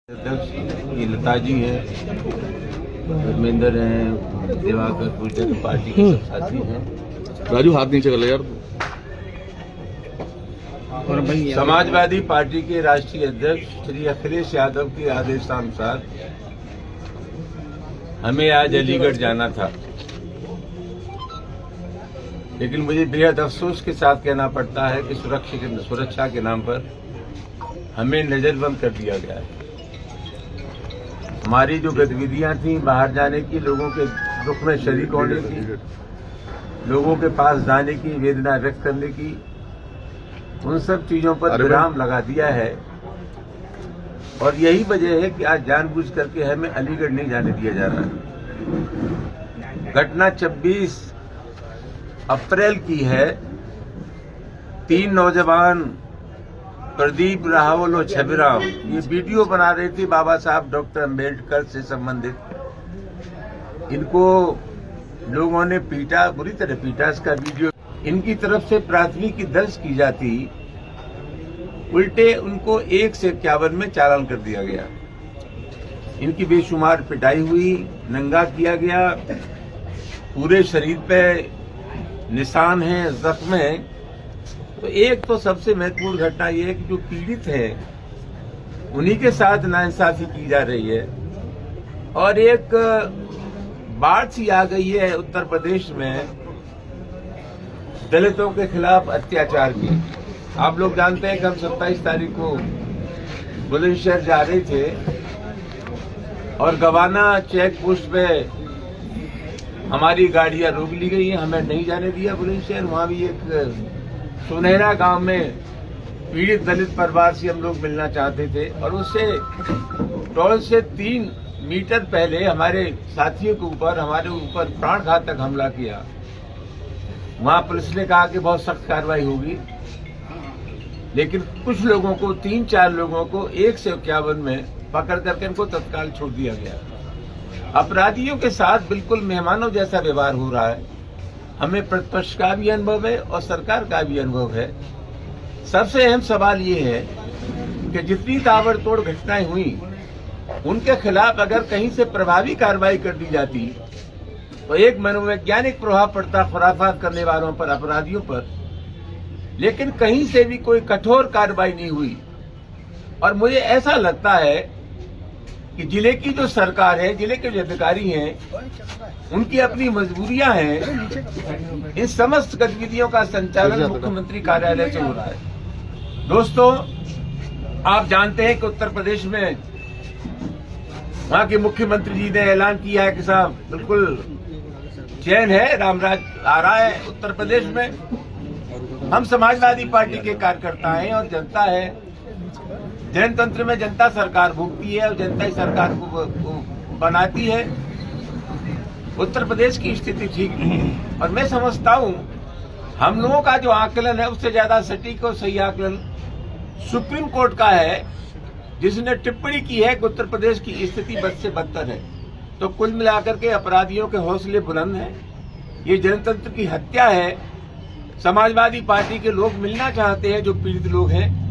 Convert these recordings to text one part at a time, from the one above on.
अध्यक्ष ये लता जी हैं, धर्मेंद्र हैं, दिवाकर पूजन पार्टी के सब साथी हैं। राजू हाथ नीचे कर ले यार। और भाई समाजवादी पार्टी के राष्ट्रीय अध्यक्ष श्री अखिलेश यादव के आदेशानुसार हमें आज अलीगढ़ जाना था, लेकिन मुझे बेहद अफसोस के साथ कहना पड़ता है कि सुरक्षा के नाम पर हमें नजरबंद कर दिया गया है। हमारी जो गतिविधियां थी बाहर जाने की, लोगों के दुख में शरीक होने की, लोगों के पास जाने की, वेदना व्यक्त करने की, उन सब चीजों पर विराम लगा दिया है। और यही वजह है कि आज जानबूझ करके हमें अलीगढ़ नहीं जाने दिया जा रहा है। घटना 26 अप्रैल की है। 3 नौजवान प्रदीप, राहुल और छबिराम ये वीडियो बना रहे थे बाबा साहब डॉक्टर अम्बेडकर से संबंधित। इनको लोगों ने पीटा, बुरी तरह पीटा। इसका वीडियो इनकी तरफ से प्राथमिकी दर्ज की जाती, उल्टे उनको 1 से 51 में चालान कर दिया गया। इनकी बेशुमार पिटाई हुई, नंगा किया गया, पूरे शरीर पे निशान हैं, जख्म हैं। तो एक तो सबसे महत्वपूर्ण घटना यह है कि जो पीड़ित हैं उन्हीं के साथ नाइंसाफी की जा रही है। और एक बाढ़ सी आ गई है उत्तर प्रदेश में दलितों के खिलाफ अत्याचार की। आप लोग जानते हैं कि हम 27 तारीख को बुलंदशहर जा रहे थे और गवाना चेक पोस्ट पे हमारी गाड़ियां रोक ली गई हैं, हमें नहीं जाने दिया बुलंदशहर। वहां भी एक सुनहरा गांव में पीड़ित दलित परिवार से हम लोग मिलना चाहते थे और उससे टोल से 3 मीटर पहले हमारे साथियों के ऊपर, हमारे ऊपर प्राण घातक हमला किया। वहां पुलिस ने कहा कि बहुत सख्त कार्रवाई होगी, लेकिन कुछ लोगों को, 3-4 लोगों को 1 से 51 में पकड़ करके इनको तत्काल छोड़ दिया गया। अपराधियों के साथ बिल्कुल मेहमानों जैसा व्यवहार हो रहा है। हमें प्रतिपक्ष का भी अनुभव है और सरकार का भी अनुभव है। सबसे अहम सवाल ये है कि जितनी ताबड़तोड़ घटनाएं हुई उनके खिलाफ अगर कहीं से प्रभावी कार्रवाई कर दी जाती तो एक मनोवैज्ञानिक प्रभाव पड़ता खुराफात करने वालों पर, अपराधियों पर। लेकिन कहीं से भी कोई कठोर कार्रवाई नहीं हुई। और मुझे ऐसा लगता है कि जिले की जो सरकार है, जिले के जो अधिकारी हैं, उनकी अपनी मजबूरियां हैं। इन समस्त गतिविधियों का संचालन मुख्यमंत्री कार्यालय से हो रहा है। दोस्तों, आप जानते हैं कि उत्तर प्रदेश में वहां के मुख्यमंत्री जी ने ऐलान किया है कि साहब बिल्कुल चैन है, रामराज आ रहा है उत्तर प्रदेश में। हम समाजवादी पार्टी के कार्यकर्ता हैं और जनता है। जनतंत्र में जनता सरकार भोगती है और जनता ही सरकार को बनाती है। उत्तर प्रदेश की स्थिति ठीक नहीं है और मैं समझता हूं हम लोगों का जो आकलन है उससे ज्यादा सटीक और सही आकलन सुप्रीम कोर्ट का है, जिसने टिप्पणी की है कि उत्तर प्रदेश की स्थिति बद से बदतर है। तो कुल मिलाकर के अपराधियों के हौसले बुलंद हैं। ये जनतंत्र की हत्या है। समाजवादी पार्टी के लोग मिलना चाहते हैं, जो पीड़ित लोग हैं।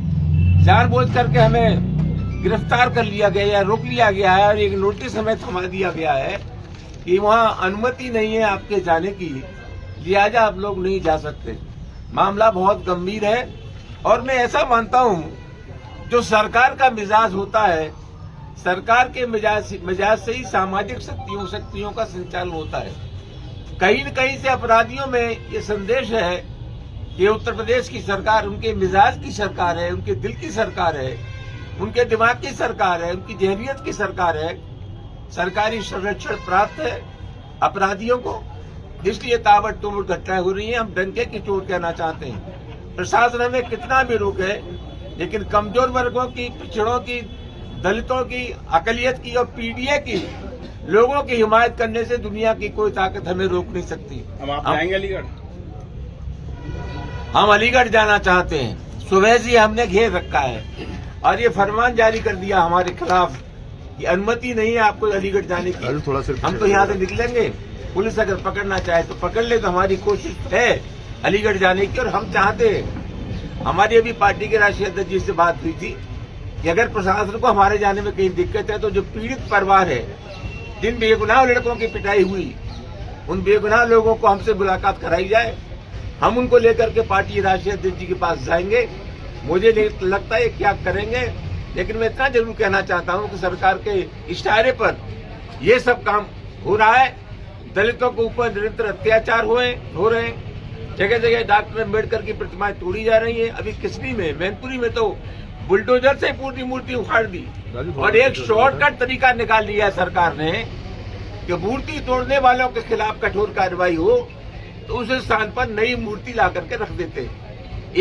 जानबूझ करके हमें गिरफ्तार कर लिया गया या रोक लिया गया है और एक नोटिस हमें थमा दिया गया है कि वहां अनुमति नहीं है आपके जाने की, लिहाजा आप लोग नहीं जा सकते। मामला बहुत गंभीर है और मैं ऐसा मानता हूं जो सरकार का मिजाज होता है, सरकार के मिजाज से ही सामाजिक शक्तियों का संचालन होता है। कहीं न कहीं से अपराधियों में ये संदेश है कि उत्तर प्रदेश की सरकार उनके मिजाज की सरकार है, उनके दिल की सरकार है, उनके दिमाग की सरकार है, उनकी जहरियत की सरकार है। सरकारी संरक्षण प्राप्त है अपराधियों को, इसलिए ताबड़तोड़ घटनाएं हो रही हैं। हम डंके की चोट कहना चाहते हैं। प्रशासन हमें कितना भी रोके, लेकिन कमजोर वर्गों की, पिछड़ों की, दलितों की, अकलियत की और पीडीए की लोगों की हिमायत करने से दुनिया की कोई ताकत हमें रोक नहीं सकती। आप जाएंगे अलीगढ़? हम अलीगढ़ जाना चाहते हैं। सुबह से हमने घेर रखा है और ये फरमान जारी कर दिया हमारे खिलाफ कि अनुमति नहीं है आपको अलीगढ़ जाने की। हम तो यहाँ से निकलेंगे, पुलिस अगर पकड़ना चाहे तो पकड़ ले, तो हमारी कोशिश है अलीगढ़ जाने की। और हम चाहते हैं, हमारी अभी पार्टी के राष्ट्रीय अध्यक्ष जी से बात हुई थी कि अगर प्रशासन को हमारे जाने में कहीं दिक्कत है तो जो पीड़ित परिवार है, जिन बेगुनाह लड़कों की पिटाई हुई, उन बेगुनाह लोगों को हमसे मुलाकात कराई जाए। हम उनको लेकर के पार्टी राष्ट्रीय अध्यक्ष जी के पास जाएंगे। मुझे लगता है क्या करेंगे, लेकिन मैं इतना जरूर कहना चाहता हूं कि सरकार के इशारे पर ये सब काम हो रहा है। दलितों के ऊपर निरंतर अत्याचार हो रहे हैं। जगह जगह डॉक्टर अम्बेडकर की प्रतिमाएं तोड़ी जा रही हैं। अभी किसनी में, मैनपुरी में तो बुलडोजर से पूरी मूर्ति उखाड़ दी और एक शॉर्टकट तरीका निकाल लिया है सरकार ने कि मूर्ति तोड़ने वालों के खिलाफ कठोर कार्रवाई हो तो उस स्थान पर नई मूर्ति ला करके रख देते।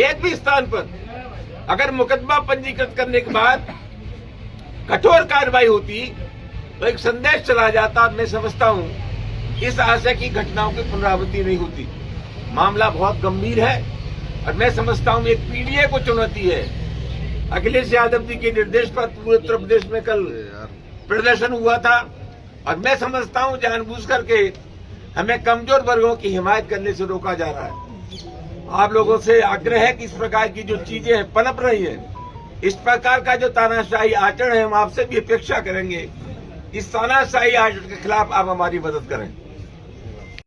एक भी स्थान पर अगर मुकदमा पंजीकृत करने के बाद कठोर कार्रवाई होती तो एक संदेश चला जाता। मैं समझता हूं इस आशय की घटनाओं की पुनरावृत्ति नहीं होती। मामला बहुत गंभीर है और मैं समझता हूं एक पीडीए को चुनौती है। अखिलेश यादव जी के निर्देश पर पूरे उत्तर प्रदेश में कल प्रदर्शन हुआ था और मैं समझता हूं जानबूझ करके हमें कमजोर वर्गों की हिमायत करने से रोका जा रहा है। आप लोगों से आग्रह है कि इस प्रकार की जो चीजें पनप रही हैं, इस प्रकार का जो तानाशाही आचरण है, हम आपसे भी अपेक्षा करेंगे इस तानाशाही आचरण के खिलाफ आप हमारी मदद करें।